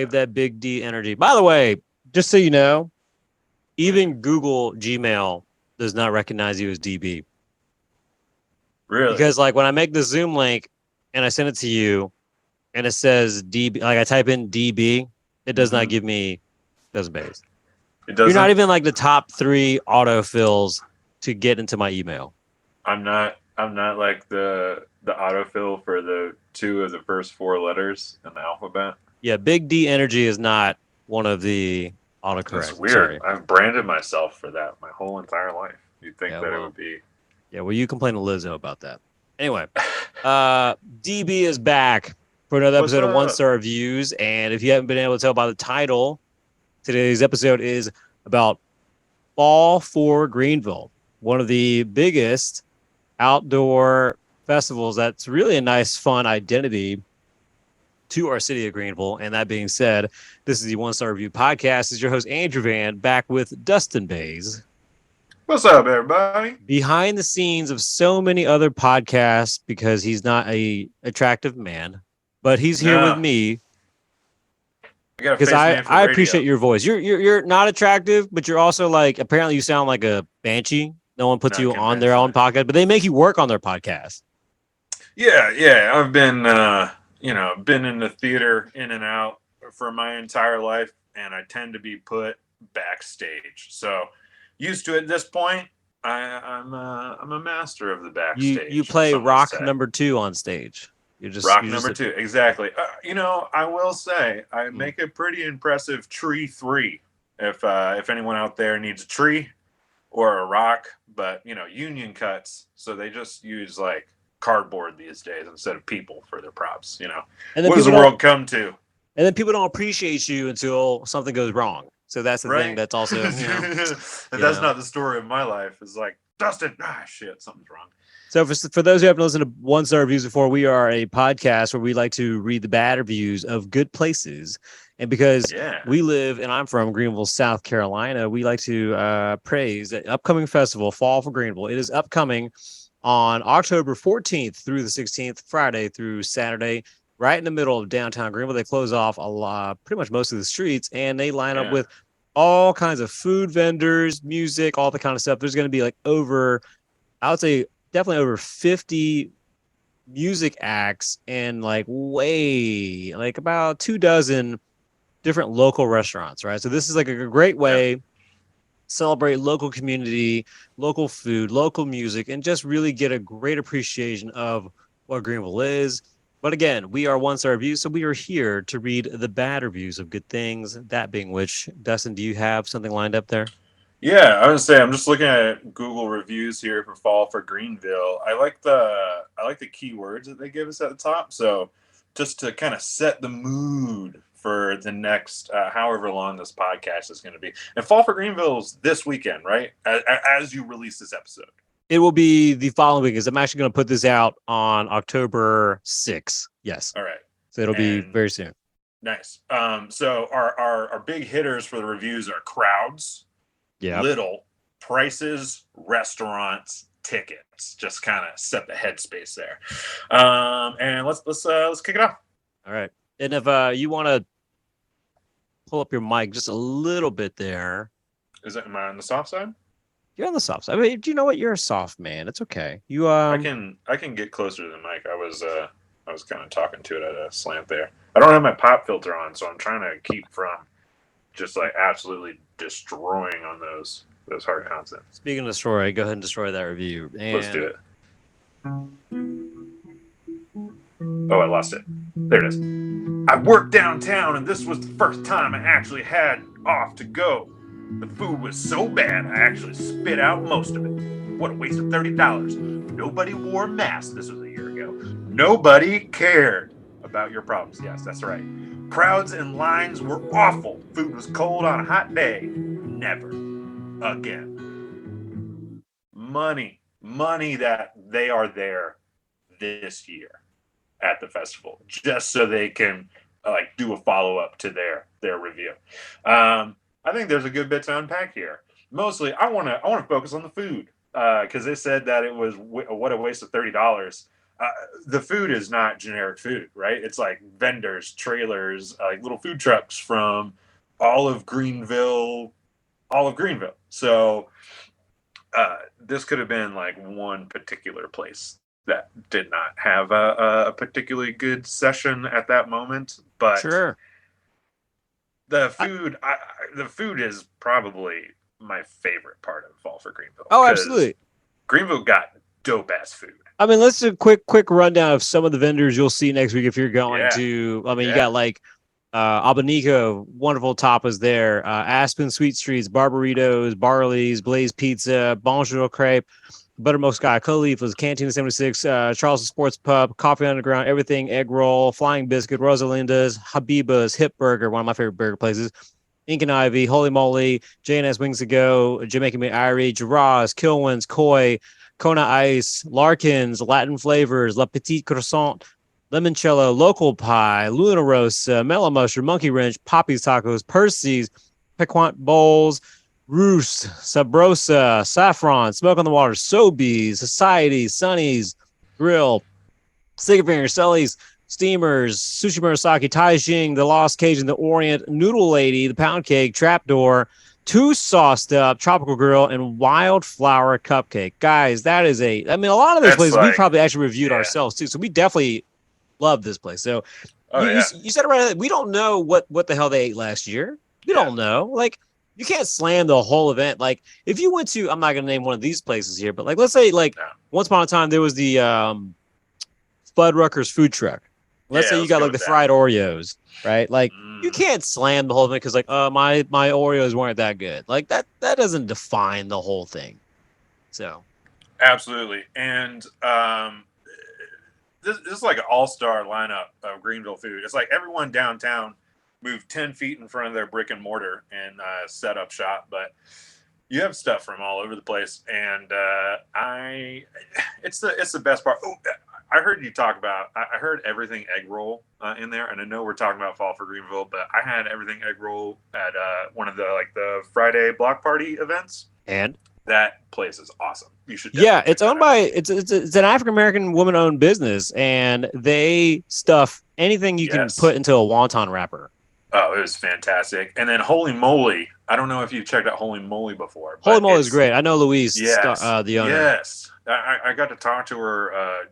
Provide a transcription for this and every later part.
Save that big D energy. By the way, just so you know, even Google Gmail does not recognize you as DB. Really? Because like when I make the Zoom link and I send it to you and it says DB, like I type in DB, it does not give me Dustin Bays. It doesn't? You're not even like the top 3 autofills to get into my email. I'm not like the autofill for the 2 of the first 4 letters in the alphabet. Yeah, big D energy is not one of the autocorrect. That's weird. Sorry. I've branded myself for that my whole entire life. You'd think that it would be. Yeah, well, you complain to Lizzo about that. Anyway, DB is back for another episode of One Star Reviews. And if you haven't been able to tell by the title, today's episode is about Fall For Greenville, one of the biggest outdoor festivals that's really a nice, fun identity to our city of Greenville. And that being said, this is the One Star Review podcast. This is your host, Andrew Van, back with Dustin Bays. What's up, everybody? Behind the scenes of so many other podcasts, because he's not a attractive man, but he's here with me because I appreciate your voice. You're not attractive, but you're also like, apparently you sound like a banshee. No one puts you on their own podcast, but they make you work on their podcast. Yeah. I've been, been in the theater in and out for my entire life, and I tend to be put backstage. So used to it at this point. I'm a master of the backstage. You play rock number 2 on stage. Rock number 2, exactly. I will say I make a pretty impressive tree 3. If anyone out there needs a tree or a rock, but union cuts, so they just use like cardboard these days instead of people for their props. And what does the world come to? And then people don't appreciate you until something goes wrong. So that's the thing that's also, that's not the story of my life. It's like, Dustin, shit, something's wrong. So for those who haven't listened to One Star Reviews before, we are a podcast where we like to read the bad reviews of good places. And because we live, and I'm from Greenville, South Carolina, we like to praise the upcoming festival, Fall For Greenville. It is upcoming on October 14th through the 16th, Friday through Saturday, right in the middle of downtown Greenville. They close off pretty much most of the streets, and they line up with all kinds of food vendors, music, all the kind of stuff. There's going to be like I would say definitely over 50 music acts and like about 24 different local restaurants, right? So this is like a great way to celebrate local community, local food, local music, and just really get a great appreciation of what Greenville is. But again, we are One Star Reviews, so we are here to read the bad reviews of good things. That being which, Dustin, do you have something lined up there? Yeah, I would say I'm just looking at Google reviews here for Fall For Greenville. I like the keywords that they give us at the top. So just to kind of set the mood for the next however long this podcast is going to be. And Fall For Greenville is this weekend, right? As you release this episode. It will be the following week, because I'm actually going to put this out on October 6th. Yes. All right. So it'll be very soon. Nice. So our big hitters for the reviews are crowds, little, prices, restaurants, tickets. Just kind of set the headspace there. And let's kick it off. All right. And if you want to pull up your mic just a little bit there. Am I on the soft side? You're on the soft side. I mean, do you know what? You're a soft man. It's okay. I can get closer to the mic. I was kind of talking to it at a slant there. I don't have my pop filter on, so I'm trying to keep from just like absolutely destroying on those hard consonants. Speaking of destroy, go ahead and destroy that review. And let's do it. Oh, I lost it. There it is. I worked downtown, and this was the first time I actually had off to go. The food was so bad, I actually spit out most of it. What a waste of $30. Nobody wore masks. This was a year ago. Nobody cared about your problems. Yes, that's right. Crowds and lines were awful. Food was cold on a hot day. Never again. Money that they are there this year at the festival, just so they can do a follow-up to their review. I think there's a good bit to unpack here. Mostly, I want to focus on the food because they said that it was what a waste of $30. The food is not generic food, right? It's like vendors, trailers, like little food trucks from all of Greenville. So this could have been like one particular place that did not have a particularly good session at that moment, but sure. The food is probably my favorite part of Fall for Greenville. Oh, absolutely. Greenville got dope ass food. I mean, let's do a quick rundown of some of the vendors you'll see next week if you're going to. I mean, you got like Abanico, wonderful tapas there. Aspen Sweet Streets, Barbaritos, Barley's, Blaze Pizza, Bonjour Crepe, Buttermilk Sky, Khalifa's, Cantina 76, Charleston Sports Pub, Coffee Underground, Everything, Egg Roll, Flying Biscuit, Rosalinda's, Habiba's, Hip Burger, one of my favorite burger places, Ink and Ivy, Holy Moly, J&S Wings to Go, Jamaican Meat Irie, Gerard's, Kilwin's, Koi, Kona Ice, Larkin's, Latin Flavors, La Petite Croissant, Limoncello, Local Pie, Luna Rosa, Mellow Mushroom, Monkey Wrench, Poppy's Tacos, Percy's, Piquant Bowls, Roost, Sabrosa, Saffron, Smoke on the Water, Sobeys, Society, Sunny's, Grill, Stick Finger, Sully's, Steamers, Sushi Murasaki, Tai Jing, The Lost Cajun, The Orient, Noodle Lady, The Pound Cake, Trapdoor, Two Sauced Up, Tropical Grill, and Wildflower Cupcake. Guys, that is a lot of those places we probably actually reviewed ourselves too. So we definitely love this place. So you said it right. We don't know what the hell they ate last year. We don't know. Like, you can't slam the whole event. Like, if you went to, I'm not going to name one of these places here, but like, let's say like once upon a time there was the Fuddruckers food truck. Let's say you got like the fried Oreos, right? Like, you can't slam the whole thing because like, my Oreos weren't that good. Like that doesn't define the whole thing. So, absolutely, and this is like an all-star lineup of Greenville food. It's like everyone downtown moved 10 feet in front of their brick and mortar and set up shop, but you have stuff from all over the place, and it's the best part. Oh, I heard you talk about. I heard Everything Egg Roll in there, and I know we're talking about Fall for Greenville, but I had Everything Egg Roll at one of the Friday block party events, and that place is awesome. You should. It's owned by it's an African American woman owned business, and they stuff anything you can put into a wonton wrapper. Oh, it was fantastic. And then Holy Moly. I don't know if you've checked out Holy Moly before. Holy Moly is great. I know Louise, the owner. Yes. I got to talk to her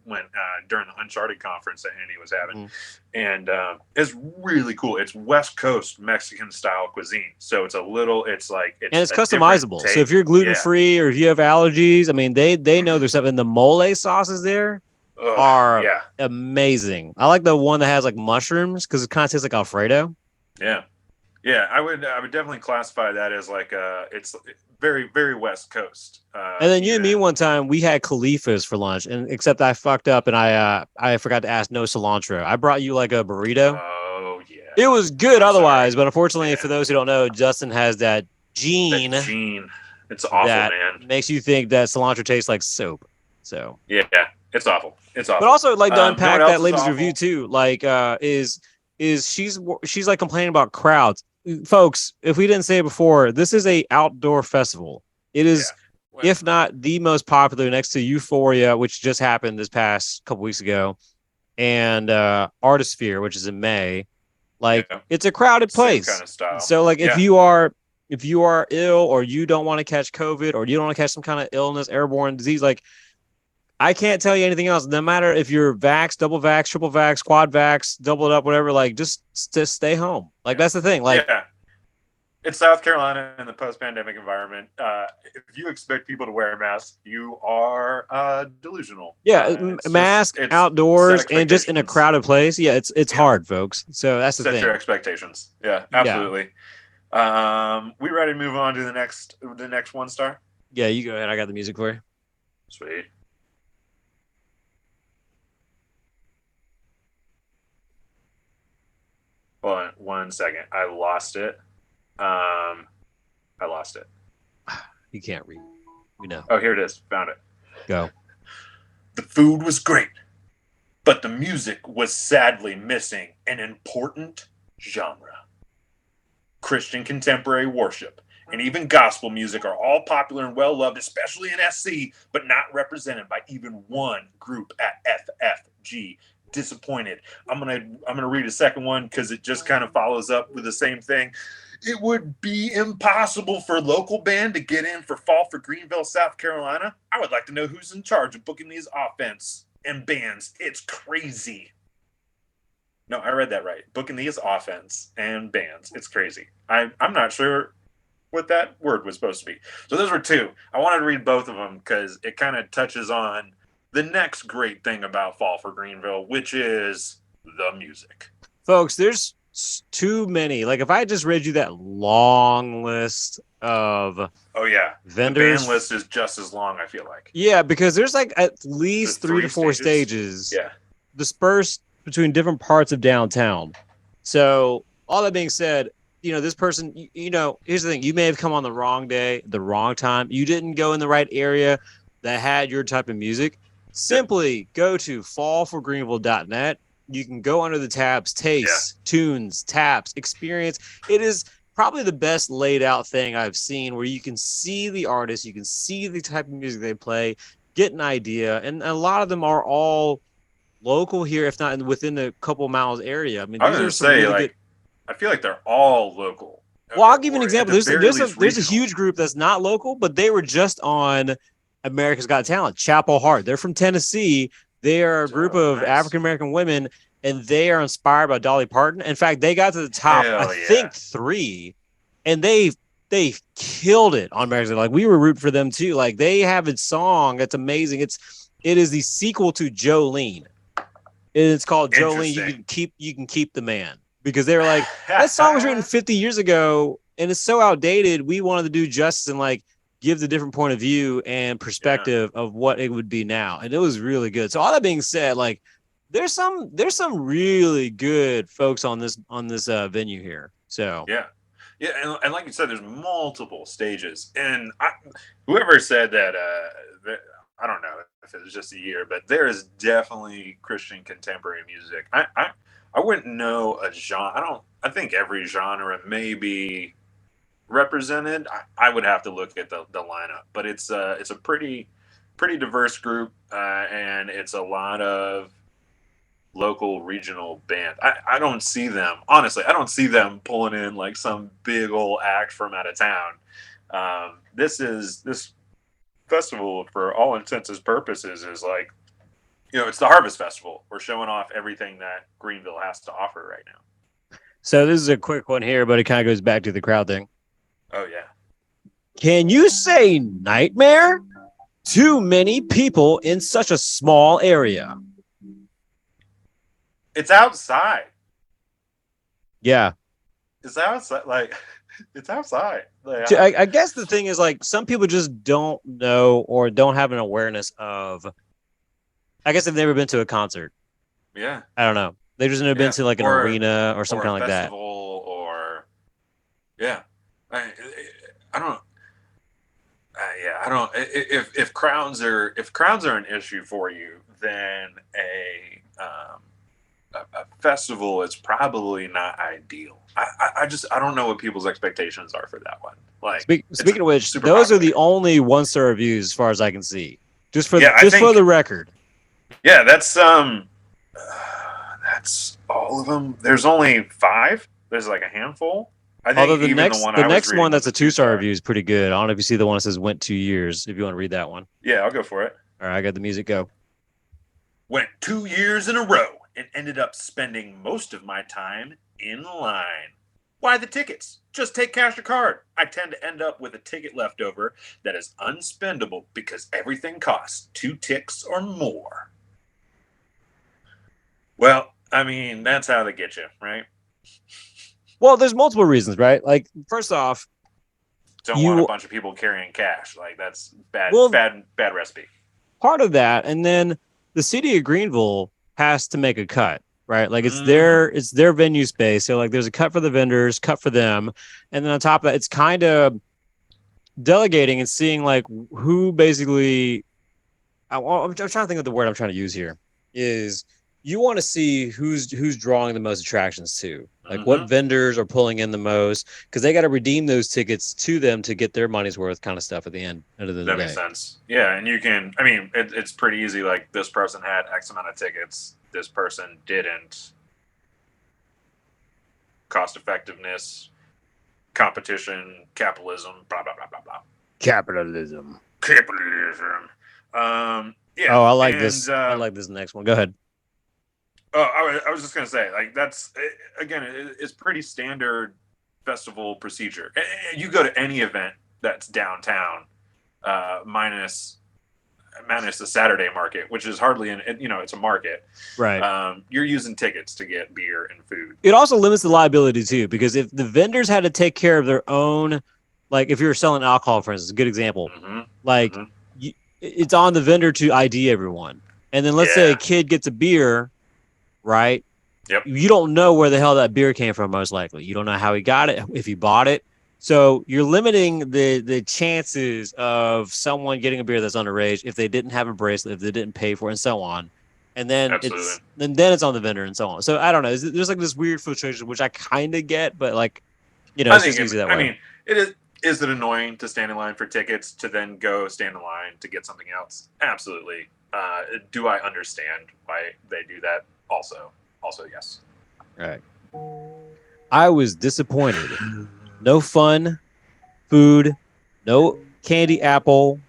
during the Uncharted conference that Andy was having. And it's really cool. It's West Coast Mexican style cuisine. So it's it's customizable. So if you're gluten free or if you have allergies, I mean, they know there's stuff. And the mole sauces there are amazing. I like the one that has like mushrooms because it kind of tastes like Alfredo. Yeah, I would definitely classify that as like it's very, very West Coast. And then you and me one time we had Khalifa's for lunch, and except I fucked up and I forgot to ask no cilantro. I brought you like a burrito. Oh yeah, it was good otherwise, but unfortunately for those who don't know, Justin has that gene. It's awful, that man. Makes you think that cilantro tastes like soap. So yeah, it's awful. It's awful. But also like to unpack that lady's review too. Like is she's like complaining about crowds. Folks, if we didn't say it before, this is a outdoor festival. It is, if not the most popular, next to Euphoria, which just happened this past couple weeks ago, and Artisphere, which is in May. Like, it's a crowded place. Same kind of style. So, like, if you are ill or you don't want to catch COVID or you don't want to catch some kind of illness, airborne disease, like, I can't tell you anything else. No matter if you're vax, double vax, triple vax, quad vax, double it up, whatever, like just stay home. Like that's the thing. Like it's South Carolina in the post-pandemic environment. If you expect people to wear masks, you are delusional. Yeah, mask outdoors and just in a crowded place. Yeah, it's hard, folks. So that's the thing. Set your expectations. Yeah, absolutely. We ready to move on to the next 1 star? Yeah, you go ahead. I got the music for you. Sweet. Hold on 1 second. I lost it. You can't read. We know. Oh, here it is. Found it. Go. The food was great, but the music was sadly missing an important genre. Christian contemporary worship and even gospel music are all popular and well-loved, especially in SC, but not represented by even one group at FFG. Disappointed. I'm gonna read a second one because it just kind of follows up with the same thing. It would be impossible for a local band to get in for Fall for Greenville, South Carolina. I would like to know who's in charge of booking these offense and bands. It's crazy. No, I read that right. Booking these offense and bands. It's crazy. I'm not sure what that word was supposed to be. So those were two. I wanted to read both of them because it kind of touches on the next great thing about Fall for Greenville, which is the music. Folks, there's too many. Like, if I just read you that long list of vendors, the band list is just as long, I feel like. Yeah, because there's like at least three to four stages dispersed between different parts of downtown. So all that being said, this person, here's the thing. You may have come on the wrong day, the wrong time. You didn't go in the right area that had your type of music. Simply go to fallforgreenville.net. You can go under the tabs, taste, tunes, taps, experience. It is probably the best laid out thing I've seen where you can see the artist, you can see the type of music they play, get an idea. And a lot of them are all local here, if not within a couple miles area. I mean, I was going to say, really I feel like they're all local. Well, I'll give you an example. There's a huge group that's not local, but they were just on America's Got Talent, Chapel Hart. They're from Tennessee. They are a group of African-American women, and they are inspired by Dolly Parton. In fact, they got to the top, think 3, and they killed it on America's. Like, we were rooting for them too. Like, they have a song that's amazing. It is the sequel to Jolene. It's called Jolene. You can keep the man, because they were like, that song was written 50 years ago, and it's so outdated. We wanted to do justice and like give the different point of view and perspective of what it would be now. And it was really good. So all that being said, like there's some really good folks on this venue here. So yeah. And like you said, there's multiple stages, and whoever said that, I don't know if it was just a year, but there is definitely Christian contemporary music. I wouldn't know a genre. I think every genre may be represented. I would have to look at the lineup, but it's a pretty diverse group, and it's a lot of local regional band. I don't see them, honestly, I don't see them pulling in like some big old act from out of town. This festival, for all intents and purposes, is like, it's the Harvest Festival. We're showing off everything that Greenville has to offer right now. So this is a quick one here, but it kind of goes back to the crowd thing. Oh, yeah. Can you say nightmare? Too many people in such a small area. It's outside. Yeah. It's outside. Like, it's outside. Like, I guess the thing is, like, some people just don't know or don't have an awareness of, I guess they've never been to a concert. Yeah. I don't know. They've just never been to like an arena or something like that. Or, yeah. I don't. I don't. If crowds are an issue for you, then a festival is probably not ideal. I don't know what people's expectations are for that one. Like, speaking of which, those are the only 1-star reviews as far as I can see. Just for the record. Yeah, that's all of them. There's only 5. There's like a handful. I think the next one that's a 2-star review is pretty good. I don't know if you see the one that says went 2 years, if you want to read that one. Yeah, I'll go for it. All right, I got the music. Go. Went 2 years in a row and ended up spending most of my time in line. Why the tickets? Just take cash or card. I tend to end up with a ticket left over that is unspendable because everything costs 2 ticks or more. Well, I mean, that's how they get you, right? Well, there's multiple reasons, right? Like, first off, don't want a bunch of people carrying cash. Like, that's bad recipe. Part of that, and then the city of Greenville has to make a cut, right? Like, it's their venue space. So, like, there's a cut for the vendors, cut for them, and then on top of that, it's kind of delegating and seeing like who basically. I'm trying to think of the word I'm trying to use here. Is you want to see who's drawing the most attractions too. Like what vendors are pulling in the most, because they got to redeem those tickets to them to get their money's worth, kind of stuff at the end of the day. That makes sense. Yeah, and you can. I mean, it's pretty easy. Like this person had X amount of tickets. This person didn't. Cost effectiveness, competition, capitalism, blah blah blah blah blah. Capitalism. Yeah. Oh, I like this. I like this next one. Go ahead. Oh, I was just gonna say, like, that's again, it's pretty standard festival procedure. You go to any event that's downtown, minus the Saturday market, which is hardly it's a market, right? You're using tickets to get beer and food. It also limits the liability too, because if the vendors had to take care of their own, like if you're selling alcohol, for instance, a good example, it's on the vendor to ID everyone, and then let's say a kid gets a beer. Right? Yep. You don't know where the hell that beer came from, most likely. You don't know how he got it, if he bought it. So you're limiting the chances of someone getting a beer that's underage if they didn't have a bracelet, if they didn't pay for it, and so on. And then it's on the vendor and so on. So I don't know. There's like this weird filtration, which I kind of get, but like, it's just easy that way. I mean, it is. Is it annoying to stand in line for tickets to then go stand in line to get something else? Absolutely. Do I understand why they do that? Also, yes. All right. I was disappointed. No fun, food, no candy apple,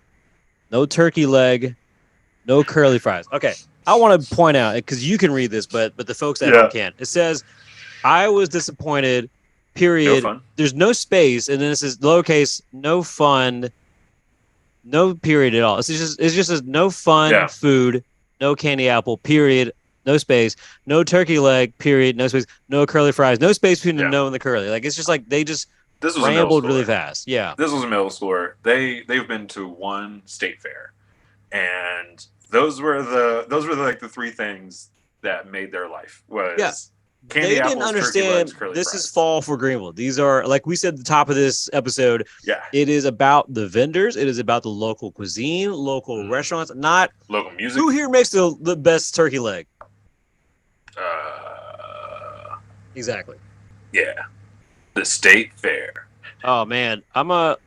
no turkey leg, no curly fries. Okay. I want to point out, because you can read this, but the folks at home can't. It says, I was disappointed, period. No fun. There's no space, and then this is lowercase, no fun, no period at all. It's just says no fun, food, no candy apple, period. No space, no turkey leg, period, no space, no curly fries, no space between the no and the curly. Like, it's just like they just rambled really fast. Yeah. This was a middle schooler. They've been to one state fair, and those were like the three things that made their life was candy apples, didn't understand turkey legs, curly fries. Is Fall for Greenville. These are, like we said at the top of this episode, it is about the vendors, it is about the local cuisine, local restaurants, not local music. Who here makes the best turkey leg? Exactly. Yeah. The state fair. Oh man, do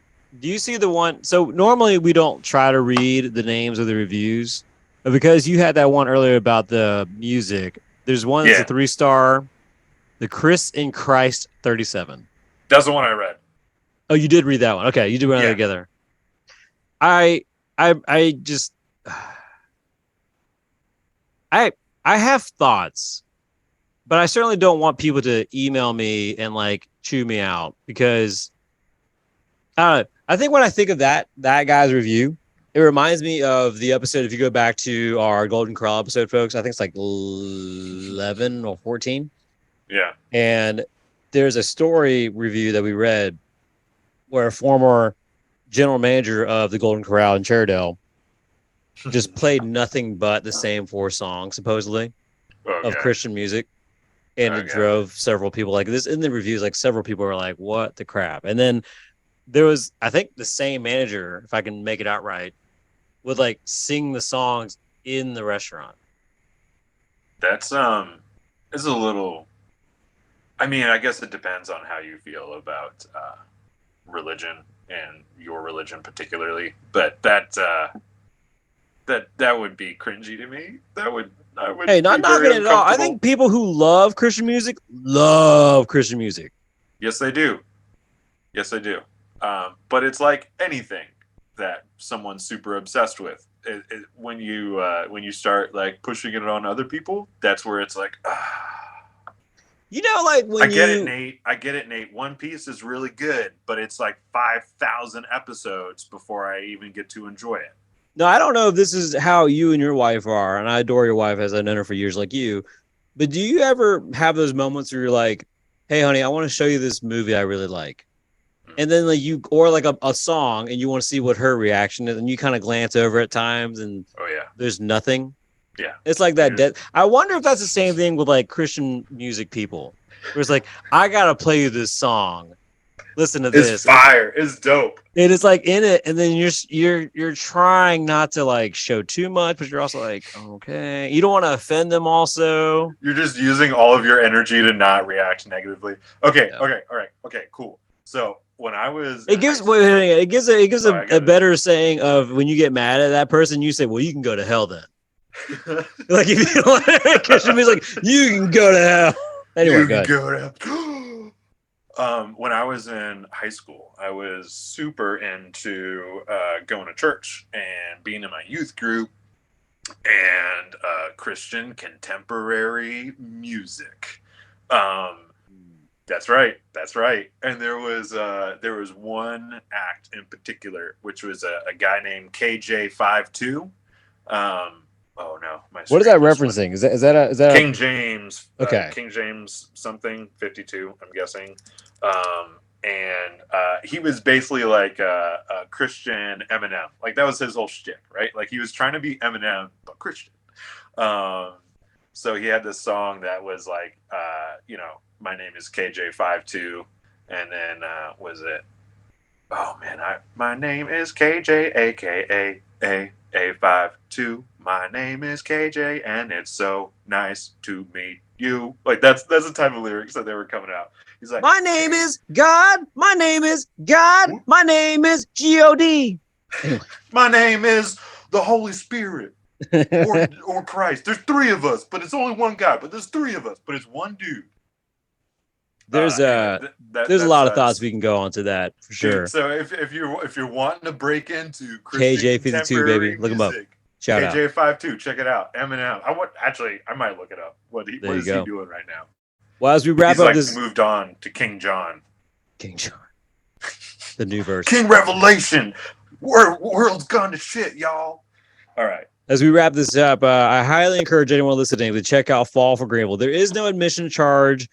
you see the one? So normally we don't try to read the names of the reviews, but because you had that one earlier about the music, there's one that's a 3-star, the Chris in Christ 37. That's the one I read. Oh, you did read that one. Okay, you did run that together. I have thoughts, but I certainly don't want people to email me and like chew me out, because I think when I think of that guy's review, it reminds me of the episode. If you go back to our Golden Corral episode, folks, I think it's like 11 or 14. Yeah. And there's a story review that we read where a former general manager of the Golden Corral in Cherrydale just played nothing but the same 4 songs, supposedly, of Christian music. And it drove several people like this in the reviews. Like several people were like, what the crap? And then there was, I think the same manager, if I can make it out right, would like sing the songs in the restaurant. That's, it's a little, I mean, I guess it depends on how you feel about religion and your religion particularly. But that would be cringy to me. I would. Hey, not knocking it at all. I think people who love Christian music love Christian music. Yes, they do. But it's like anything that someone's super obsessed with. When you start like pushing it on other people, that's where it's like, like when I get it, Nate. One Piece is really good, but it's like 5,000 episodes before I even get to enjoy it. No, I don't know if this is how you and your wife are, and I adore your wife as I've known her for years like you, but do you ever have those moments where you're like, hey, honey, I want to show you this movie I really like? And then like or like a song, and you want to see what her reaction is, and you kind of glance over at times, and there's nothing. Yeah. It's like that. I wonder if that's the same thing with like Christian music people. Where it's like, I got to play you this song, listen to It's this. fire. It's dope. It is like in it, and then you're trying not to like show too much, but you're also like, okay, you don't want to offend them. Also, you're just using all of your energy to not react negatively. Okay, all right, okay, cool. So when I was, it gives a better saying of when you get mad at that person, you say, well, you can go to hell then. Like if you like, Christian means like you can go to hell. Anyway, you can go to hell. When I was in high school, I was super into going to church and being in my youth group and Christian contemporary music. That's right. And there was one act in particular, which was a guy named KJ52. Oh no! What is that referencing? Is that King James? Okay, King James something 52. I'm guessing. And he was basically like a Christian Eminem. Like that was his whole shtick, right? Like he was trying to be Eminem but Christian. So he had this song that was like, my name is KJ52, and then was it? Oh man, my name is KJ, aka A52. My name is KJ, and it's so nice to meet you. Like that's the type of lyrics that they were coming out. He's like, my name is God. My name is God. My name is God. My name is the Holy Spirit or Christ. There's three of us, but it's only one God. But there's three of us, but it's one dude. There's a lot of thoughts we can go on to that for sure. Dude, so if you're wanting to break into KJ52, baby, look him up. Shout out KJ52, check it out. Eminem. I might look it up. What is he doing right now? Well, as we wrap up this, moved on to King John. The new verse. King Revelation. World's gone to shit, y'all. All right. As we wrap this up, I highly encourage anyone listening to check out Fall for Greenville. There is no admission charge.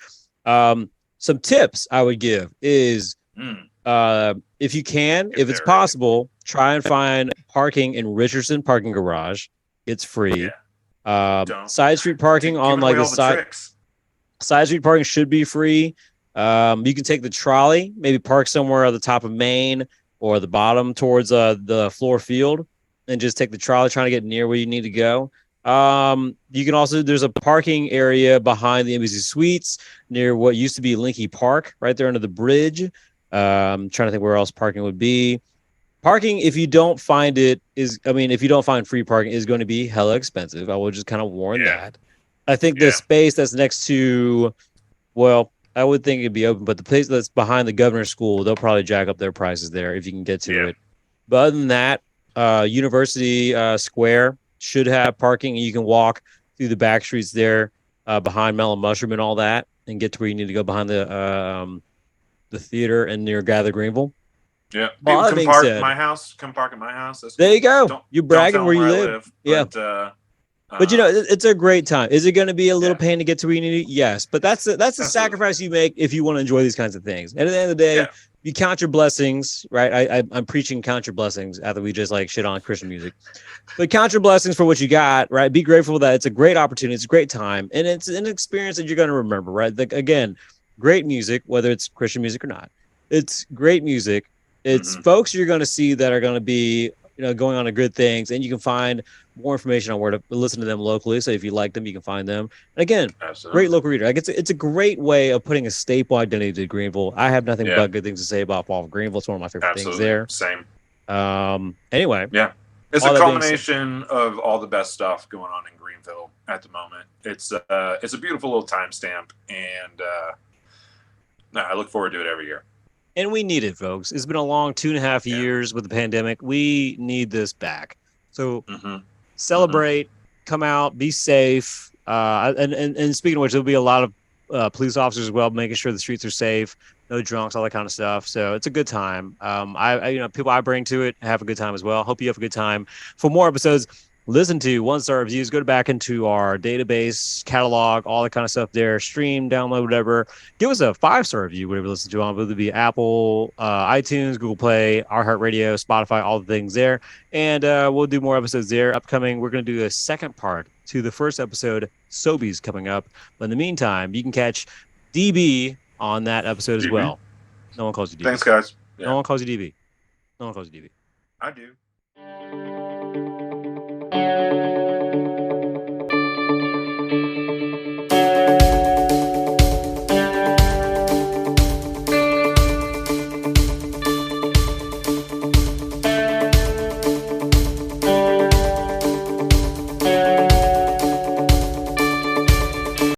Some tips I would give is if you can, if it's possible, try and find parking in Richardson Parking Garage. It's free. Side street parking on like the side. Side street parking should be free. You can take the trolley, maybe park somewhere at the top of Main or the bottom towards the floor field, and just take the trolley trying to get near where you need to go. You can also, there's a parking area behind the Embassy Suites near what used to be Linky Park, right there under the bridge. Trying to think where else parking would be. Parking, if you don't find if you don't find free parking, is going to be hella expensive. I will just kind of warn that. I think the space that's next to, well, I would think it'd be open, but the place that's behind the governor's school, they'll probably jack up their prices there if you can get to it. But other than that, University Square should have parking, and you can walk through the back streets there behind Melon Mushroom and all that, and get to where you need to go behind the theater and near Gather Greenville. Yeah, people come park at my house. Come park at my house. That's there you go. You're bragging where you live. But it's a great time. Is it going to be a little pain to get to where you need to? Yes, but that's a sacrifice you make if you want to enjoy these kinds of things. And at the end of the day, you count your blessings, right? I'm preaching count your blessings after we just like shit on Christian music. But count your blessings for what you got, right? Be grateful that it's a great opportunity. It's a great time. And it's an experience that you're going to remember, right? Like, again, great music, whether it's Christian music or not. It's great music. It's folks you're going to see that are going to be, going on to good things. And you can find more information on where to listen to them locally. So if you like them, you can find them. And again, great local reader. Like it's a great way of putting a staple identity to Greenville. I have nothing but good things to say about Fall for Greenville. It's one of my favorite things there. Same. Anyway. Yeah. It's a culmination of all the best stuff going on in Greenville at the moment. It's a beautiful little timestamp, and I look forward to it every year. And we need it, folks. It's been a long 2.5 years with the pandemic. We need this back. So celebrate, come out, be safe. And speaking of which, there'll be a lot of police officers as well, making sure the streets are safe, no drunks, all that kind of stuff. So it's a good time. People I bring to it have a good time as well. Hope you have a good time. For more episodes, listen to 1-star reviews, go back into our database, catalog, all that kind of stuff there, stream, download, whatever. Give us a 5-star review, whatever you listen to on, whether it be Apple, iTunes, Google Play, iHeartRadio, Spotify, all the things there. And we'll do more episodes there upcoming. We're going to do a second part to the first episode. Sobeys coming up. But in the meantime, you can catch DB on that episode as well. No one calls you DB. Thanks, guys. No one calls you DB. No one calls you DB. I do.